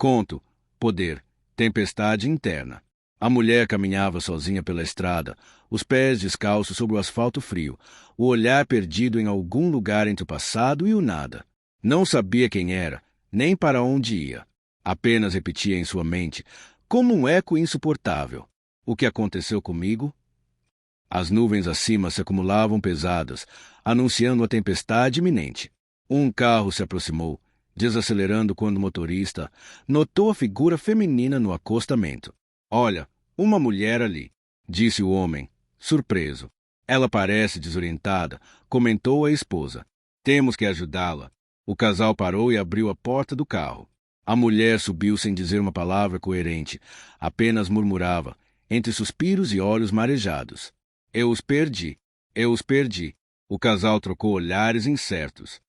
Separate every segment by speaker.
Speaker 1: Conto, poder, tempestade interna. A mulher caminhava sozinha pela estrada, os pés descalços sobre o asfalto frio, o olhar perdido em algum lugar entre o passado e o nada. Não sabia quem era, nem para onde ia. Apenas repetia em sua mente, como um eco insuportável: o que aconteceu comigo? As nuvens acima se acumulavam pesadas, anunciando a tempestade iminente. Um carro se aproximou, desacelerando quando o motorista notou a figura feminina no acostamento. Olha, uma mulher ali, disse o homem, surpreso. Ela parece desorientada, comentou a esposa. Temos que ajudá-la. O casal parou e abriu a porta do carro. A mulher subiu sem dizer uma palavra coerente, apenas murmurava, entre suspiros e olhos marejados. Eu os perdi. Eu os perdi. O casal trocou olhares incertos.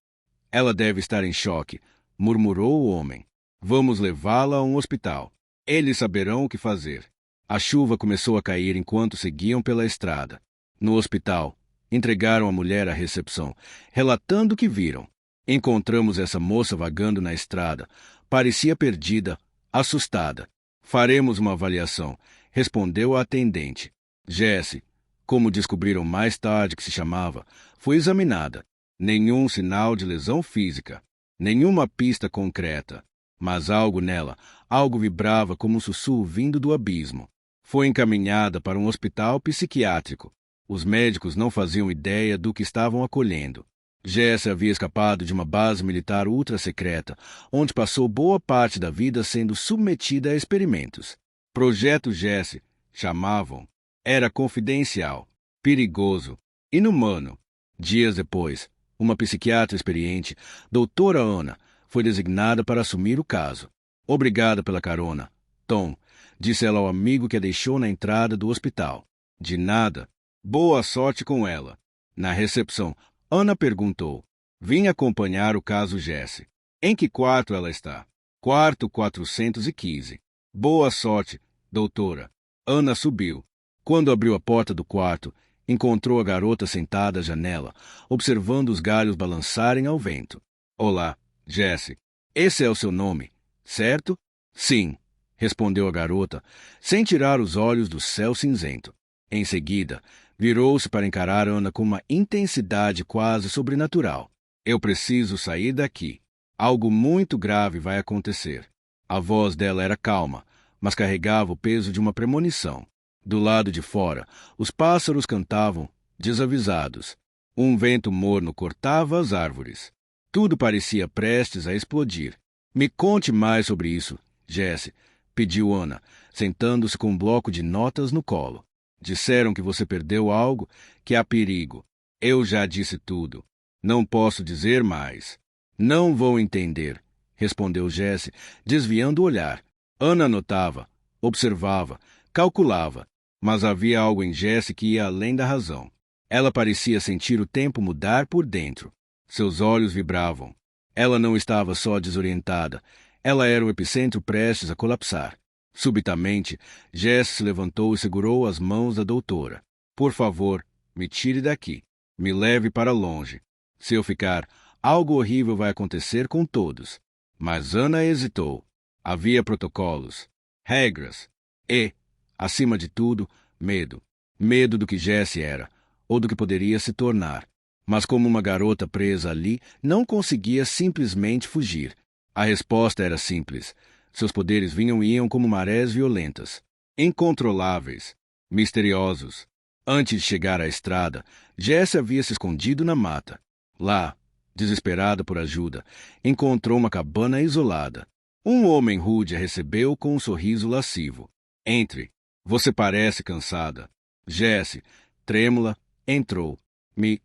Speaker 1: Ela deve estar em choque, murmurou o homem. Vamos levá-la a um hospital. Eles saberão o que fazer. A chuva começou a cair enquanto seguiam pela estrada. No hospital, entregaram a mulher à recepção, relatando o que viram. Encontramos essa moça vagando na estrada. Parecia perdida, assustada. Faremos uma avaliação, respondeu a atendente. Jessie, como descobriram mais tarde que se chamava, foi examinada. Nenhum sinal de lesão física, nenhuma pista concreta. Mas algo nela, algo vibrava como um sussurro vindo do abismo. Foi encaminhada para um hospital psiquiátrico. Os médicos não faziam ideia do que estavam acolhendo. Jessie havia escapado de uma base militar ultra-secreta, onde passou boa parte da vida sendo submetida a experimentos. Projeto Jessie, chamavam. Era confidencial, perigoso, inumano. Dias depois, uma psiquiatra experiente, doutora Ana, foi designada para assumir o caso. Obrigada pela carona, Tom, disse ela ao amigo que a deixou na entrada do hospital. De nada. Boa sorte com ela. Na recepção, Ana perguntou. Vim acompanhar o caso Jessie. Em que quarto ela está? Quarto 415. Boa sorte, doutora. Ana subiu. Quando abriu a porta do quarto, encontrou a garota sentada à janela, observando os galhos balançarem ao vento. Olá, Jessie. Esse é o seu nome, certo? Sim, respondeu a garota, sem tirar os olhos do céu cinzento. Em seguida, virou-se para encarar Ana com uma intensidade quase sobrenatural. Eu preciso sair daqui. Algo muito grave vai acontecer. A voz dela era calma, mas carregava o peso de uma premonição. Do lado de fora, os pássaros cantavam, desavisados. Um vento morno cortava as árvores. Tudo parecia prestes a explodir. Me conte mais sobre isso, Jessie, pediu Ana, sentando-se com um bloco de notas no colo. Disseram que você perdeu algo, que há perigo. Eu já disse tudo. Não posso dizer mais. Não vou entender, respondeu Jessie, desviando o olhar. Ana anotava, observava, calculava. Mas havia algo em Jessie que ia além da razão. Ela parecia sentir o tempo mudar por dentro. Seus olhos vibravam. Ela não estava só desorientada. Ela era o epicentro prestes a colapsar. Subitamente, Jessie se levantou e segurou as mãos da doutora. Por favor, me tire daqui. Me leve para longe. Se eu ficar, algo horrível vai acontecer com todos. Mas Ana hesitou. Havia protocolos, regras e, acima de tudo, medo. Medo do que Jessie era, ou do que poderia se tornar. Mas como uma garota presa ali, não conseguia simplesmente fugir. A resposta era simples. Seus poderes vinham e iam como marés violentas, incontroláveis, misteriosos. Antes de chegar à estrada, Jessie havia se escondido na mata. Lá, desesperada por ajuda, encontrou uma cabana isolada. Um homem rude a recebeu com um sorriso lascivo. Entre. Você parece cansada. Jessie, trêmula, entrou. Me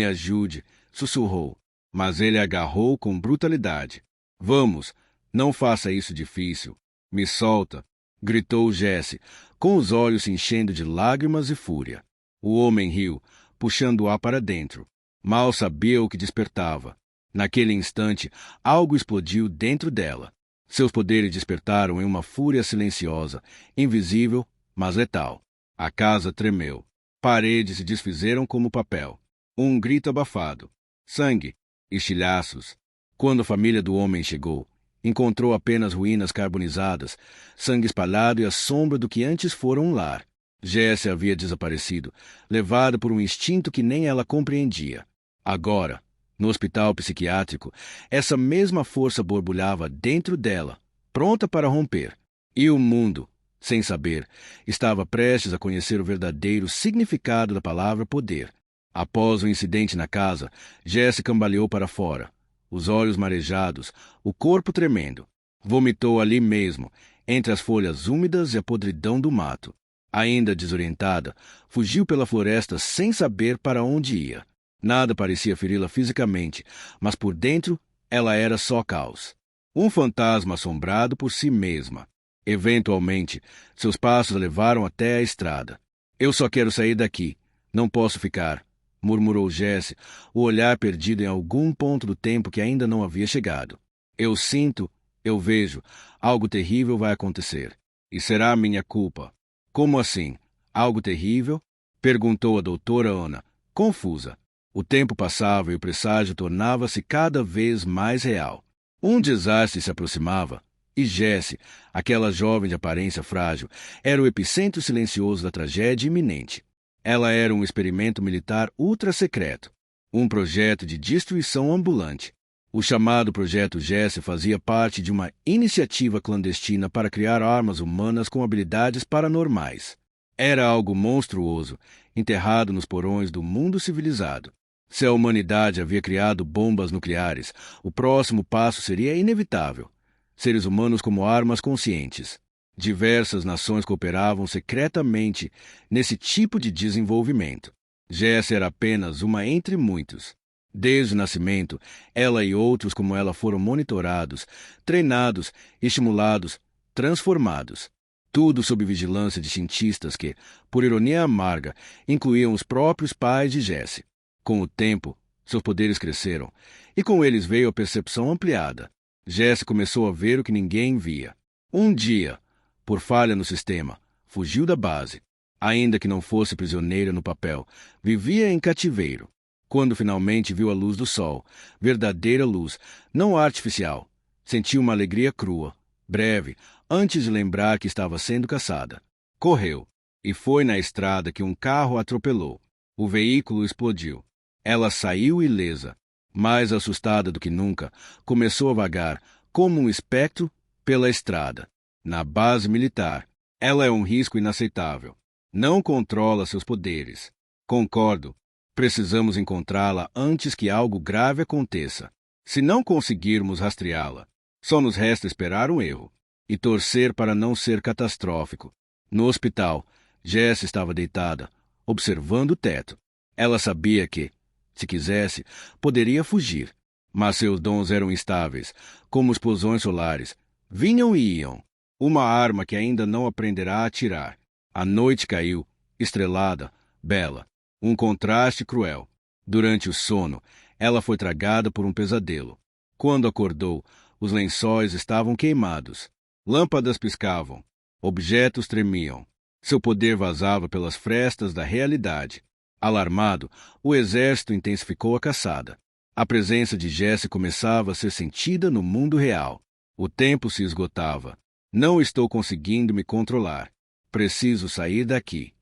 Speaker 1: ajude, sussurrou. Mas ele a agarrou com brutalidade. Vamos, não faça isso difícil. Me solta, gritou Jessie, com os olhos se enchendo de lágrimas e fúria. O homem riu, puxando-a para dentro. Mal sabia o que despertava. Naquele instante, algo explodiu dentro dela. Seus poderes despertaram em uma fúria silenciosa, invisível, mas letal. A casa tremeu. Paredes se desfizeram como papel. Um grito abafado. Sangue. Estilhaços. Quando a família do homem chegou, Encontrou apenas ruínas carbonizadas, sangue espalhado e a sombra do que antes fora um lar. Jesse havia desaparecido, levada por um instinto que nem ela compreendia. Agora, no hospital psiquiátrico, essa mesma força borbulhava dentro dela, pronta para romper. E o mundo, sem saber, estava prestes a conhecer o verdadeiro significado da palavra poder. Após o incidente na casa, Jesse cambaleou para fora, os olhos marejados, o corpo tremendo. Vomitou ali mesmo, entre as folhas úmidas e a podridão do mato. Ainda desorientada, fugiu pela floresta sem saber para onde ia. Nada parecia feri-la fisicamente, mas por dentro ela era só caos. Um fantasma assombrado por si mesma. Eventualmente, seus passos a levaram até a estrada. Eu só quero sair daqui. Não posso ficar, murmurou Jesse, o olhar perdido em algum ponto do tempo que ainda não havia chegado. Eu sinto, eu vejo, algo terrível vai acontecer. E será minha culpa. Como assim? Algo terrível? Perguntou a doutora Ana, confusa. O tempo passava e o presságio tornava-se cada vez mais real. Um desastre se aproximava, e Jesse, aquela jovem de aparência frágil, era o epicentro silencioso da tragédia iminente. Ela era um experimento militar ultra-secreto, um projeto de destruição ambulante. O chamado Projeto Jesse fazia parte de uma iniciativa clandestina para criar armas humanas com habilidades paranormais. Era algo monstruoso, enterrado nos porões do mundo civilizado. Se a humanidade havia criado bombas nucleares, o próximo passo seria inevitável. Seres humanos como armas conscientes. Diversas nações cooperavam secretamente nesse tipo de desenvolvimento. Jesse era apenas uma entre muitos. Desde o nascimento, ela e outros como ela foram monitorados, treinados, estimulados, transformados. Tudo sob vigilância de cientistas que, por ironia amarga, incluíam os próprios pais de Jesse. Com o tempo, seus poderes cresceram, e com eles veio a percepção ampliada. Jesse começou a ver o que ninguém via. Um dia, por falha no sistema, fugiu da base. Ainda que não fosse prisioneira no papel, vivia em cativeiro. Quando finalmente viu a luz do sol, verdadeira luz, não artificial, sentiu uma alegria crua, breve, antes de lembrar que estava sendo caçada. Correu, e foi na estrada que um carro a atropelou. O veículo explodiu. Ela saiu ilesa, mais assustada do que nunca, começou a vagar, como um espectro, pela estrada. Na base militar, ela é um risco inaceitável. Não controla seus poderes. Concordo. Precisamos encontrá-la antes que algo grave aconteça. Se não conseguirmos rastreá-la, só nos resta esperar um erro e torcer para não ser catastrófico. No hospital, Jess estava deitada, observando o teto. Ela sabia que, se quisesse, poderia fugir, mas seus dons eram instáveis, como explosões solares. Vinham e iam. Uma arma que ainda não aprenderá a atirar. A noite caiu, estrelada, bela. Um contraste cruel. Durante o sono, ela foi tragada por um pesadelo. Quando acordou, os lençóis estavam queimados. Lâmpadas piscavam. Objetos tremiam. Seu poder vazava pelas frestas da realidade. Alarmado, o exército intensificou a caçada. A presença de Jesse começava a ser sentida no mundo real. O tempo se esgotava. Não estou conseguindo me controlar. Preciso sair daqui.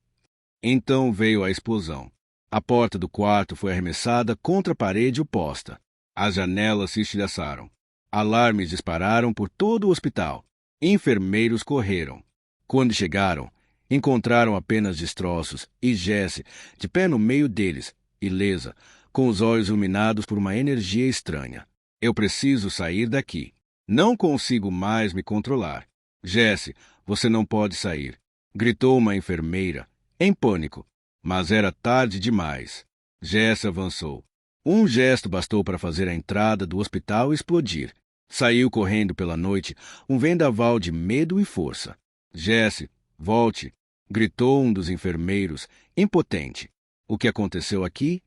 Speaker 1: Então veio a explosão. A porta do quarto foi arremessada contra a parede oposta. As janelas se estilhaçaram. Alarmes dispararam por todo o hospital. Enfermeiros correram. Quando chegaram, encontraram apenas destroços e Jesse, de pé no meio deles, ilesa, com os olhos iluminados por uma energia estranha. Eu preciso sair daqui. Não consigo mais me controlar. Jesse, você não pode sair, gritou uma enfermeira, em pânico. Mas era tarde demais. Jesse avançou. Um gesto bastou para fazer a entrada do hospital explodir. Saiu correndo pela noite, um vendaval de medo e força. Jesse, volte, gritou um dos enfermeiros, impotente. O que aconteceu aqui?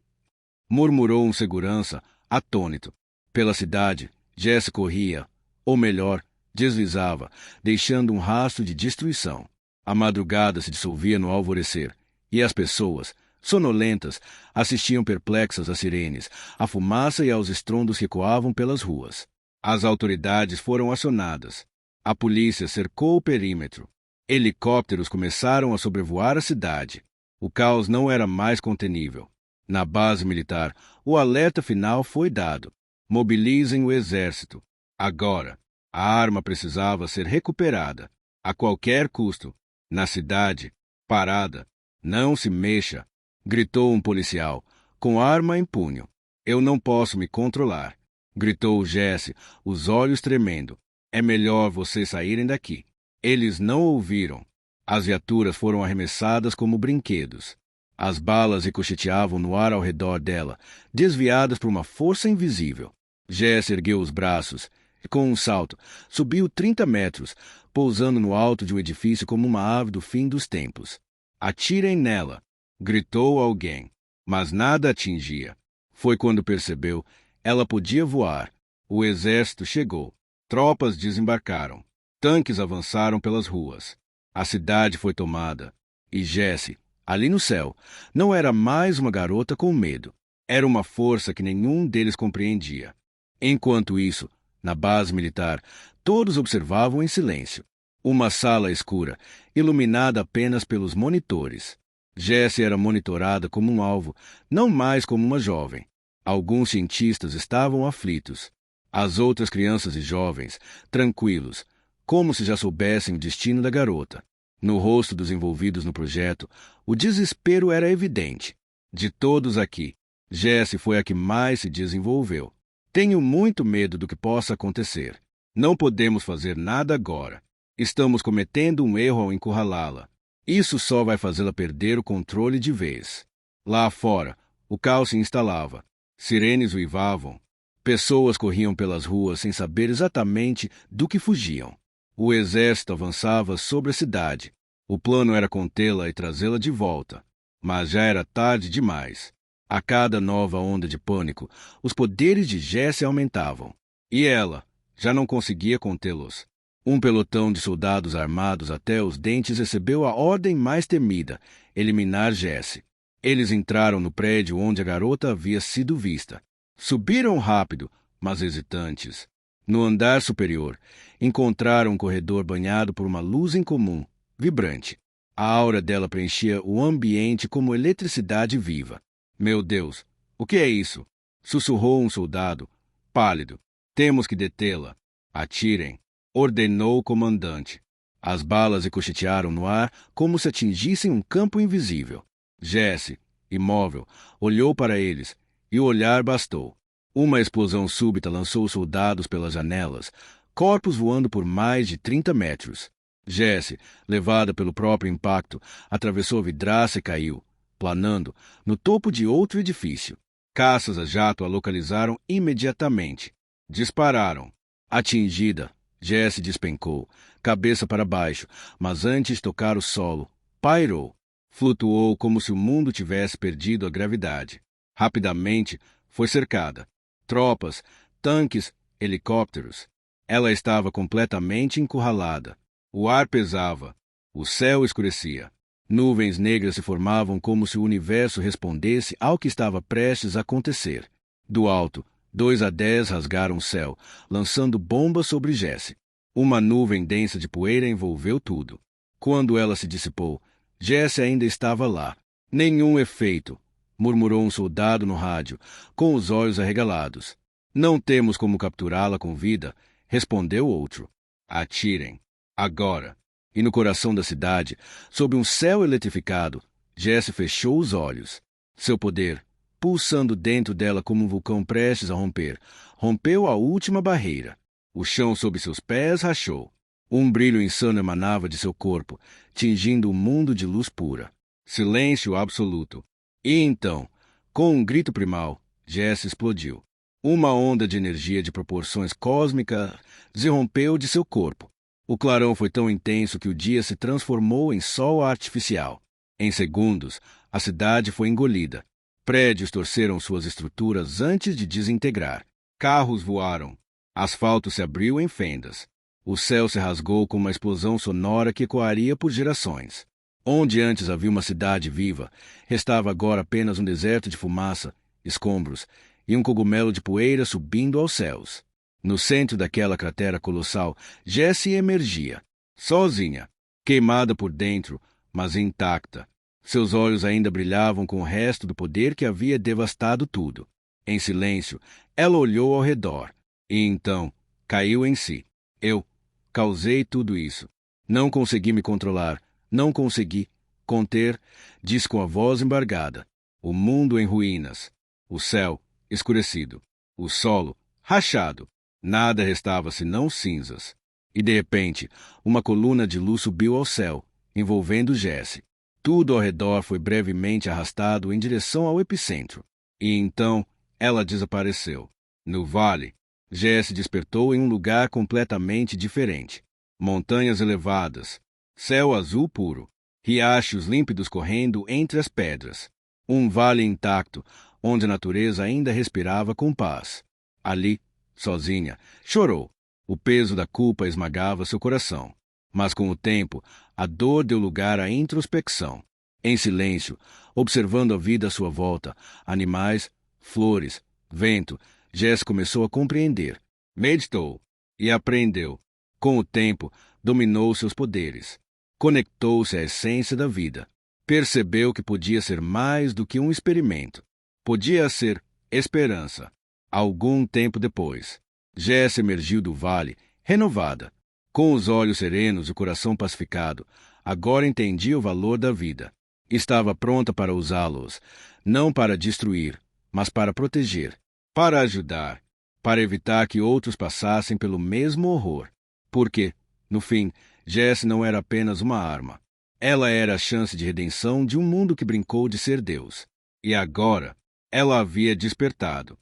Speaker 1: Murmurou um segurança, atônito. Pela cidade, Jesse corria, ou melhor, deslizava, deixando um rastro de destruição. A madrugada se dissolvia no alvorecer, e as pessoas, sonolentas, assistiam perplexas às sirenes, à fumaça e aos estrondos que ecoavam pelas ruas. As autoridades foram acionadas. A polícia cercou o perímetro. Helicópteros começaram a sobrevoar a cidade. O caos não era mais contenível. Na base militar, o alerta final foi dado. Mobilizem o exército. Agora, a arma precisava ser recuperada. A qualquer custo. Na cidade, parada. Não se mexa, gritou um policial, com arma em punho. Eu não posso me controlar, gritou Jesse, os olhos tremendo. É melhor vocês saírem daqui. Eles não ouviram. As viaturas foram arremessadas como brinquedos. As balas ricocheteavam no ar ao redor dela, desviadas por uma força invisível. Jesse ergueu os braços e, com um salto, subiu 30 metros, pousando no alto de um edifício como uma ave do fim dos tempos. Atirem nela, gritou alguém, mas nada atingia. Foi quando percebeu, ela podia voar. O exército chegou. Tropas desembarcaram. Tanques avançaram pelas ruas. A cidade foi tomada. E Jesse, ali no céu, não era mais uma garota com medo. Era uma força que nenhum deles compreendia. Enquanto isso, na base militar, todos observavam em silêncio. Uma sala escura, iluminada apenas pelos monitores. Jessie era monitorada como um alvo, não mais como uma jovem. Alguns cientistas estavam aflitos. As outras crianças e jovens, tranquilos, como se já soubessem o destino da garota. No rosto dos envolvidos no projeto, o desespero era evidente. De todos aqui, Jessie foi a que mais se desenvolveu. Tenho muito medo do que possa acontecer. Não podemos fazer nada agora. Estamos cometendo um erro ao encurralá-la. Isso só vai fazê-la perder o controle de vez. Lá fora, o caos se instalava. Sirenes uivavam. Pessoas corriam pelas ruas sem saber exatamente do que fugiam. O exército avançava sobre a cidade. O plano era contê-la e trazê-la de volta. Mas já era tarde demais. A cada nova onda de pânico, os poderes de Jessie aumentavam. E ela já não conseguia contê-los. Um pelotão de soldados armados até os dentes recebeu a ordem mais temida: eliminar Jessie. Eles entraram no prédio onde a garota havia sido vista. Subiram rápido, mas hesitantes. No andar superior, encontraram um corredor banhado por uma luz incomum, vibrante. A aura dela preenchia o ambiente como eletricidade viva. Meu Deus, o que é isso? Sussurrou um soldado, pálido. Temos que detê-la. Atirem, ordenou o comandante. As balas ricochetearam no ar como se atingissem um campo invisível. Jessie, imóvel, olhou para eles, e o olhar bastou. Uma explosão súbita lançou os soldados pelas janelas, corpos voando por mais de 30 metros. Jessie, levada pelo próprio impacto, atravessou a vidraça e caiu, planando, no topo de outro edifício. Caças a jato a localizaram imediatamente. Dispararam. Atingida, Jessie despencou, cabeça para baixo, mas antes de tocar o solo, pairou. Flutuou como se o mundo tivesse perdido a gravidade. Rapidamente, foi cercada. Tropas, tanques, helicópteros. Ela estava completamente encurralada. O ar pesava. O céu escurecia. Nuvens negras se formavam como se o universo respondesse ao que estava prestes a acontecer. Do alto, 2 A-10 rasgaram o céu, lançando bombas sobre Jessie. Uma nuvem densa de poeira envolveu tudo. Quando ela se dissipou, Jessie ainda estava lá. Nenhum efeito, murmurou um soldado no rádio, com os olhos arregalados. Não temos como capturá-la com vida, respondeu outro. Atirem. Agora. E no coração da cidade, sob um céu eletrificado, Jessie fechou os olhos. Seu poder, pulsando dentro dela como um vulcão prestes a romper, rompeu a última barreira. O chão sob seus pés rachou. Um brilho insano emanava de seu corpo, tingindo o mundo de luz pura. Silêncio absoluto. E então, com um grito primal, Jessie explodiu. Uma onda de energia de proporções cósmicas se rompeu de seu corpo. O clarão foi tão intenso que o dia se transformou em sol artificial. Em segundos, a cidade foi engolida. Prédios torceram suas estruturas antes de desintegrar. Carros voaram. Asfalto se abriu em fendas. O céu se rasgou com uma explosão sonora que ecoaria por gerações. Onde antes havia uma cidade viva, restava agora apenas um deserto de fumaça, escombros e um cogumelo de poeira subindo aos céus. No centro daquela cratera colossal, Jessie emergia, sozinha, queimada por dentro, mas intacta. Seus olhos ainda brilhavam com o resto do poder que havia devastado tudo. Em silêncio, ela olhou ao redor, e então caiu em si. Eu causei tudo isso. Não consegui me controlar, não consegui conter, disse com a voz embargada. O mundo em ruínas, o céu escurecido, o solo rachado. Nada restava senão cinzas. E de repente, uma coluna de luz subiu ao céu, envolvendo Jessie. Tudo ao redor foi brevemente arrastado em direção ao epicentro. E então ela desapareceu. No vale, Jessie despertou em um lugar completamente diferente. Montanhas elevadas, céu azul puro, riachos límpidos correndo entre as pedras. Um vale intacto, onde a natureza ainda respirava com paz. Ali, sozinha, chorou. O peso da culpa esmagava seu coração. Mas com o tempo, a dor deu lugar à introspecção. Em silêncio, observando a vida à sua volta, animais, flores, vento, Jess começou a compreender. Meditou e aprendeu. Com o tempo, dominou seus poderes. Conectou-se à essência da vida. Percebeu que podia ser mais do que um experimento. Podia ser esperança. Algum tempo depois, Jess emergiu do vale, renovada. Com os olhos serenos e o coração pacificado, agora entendia o valor da vida. Estava pronta para usá-los, não para destruir, mas para proteger, para ajudar, para evitar que outros passassem pelo mesmo horror. Porque, no fim, Jess não era apenas uma arma. Ela era a chance de redenção de um mundo que brincou de ser Deus. E agora, ela havia despertado.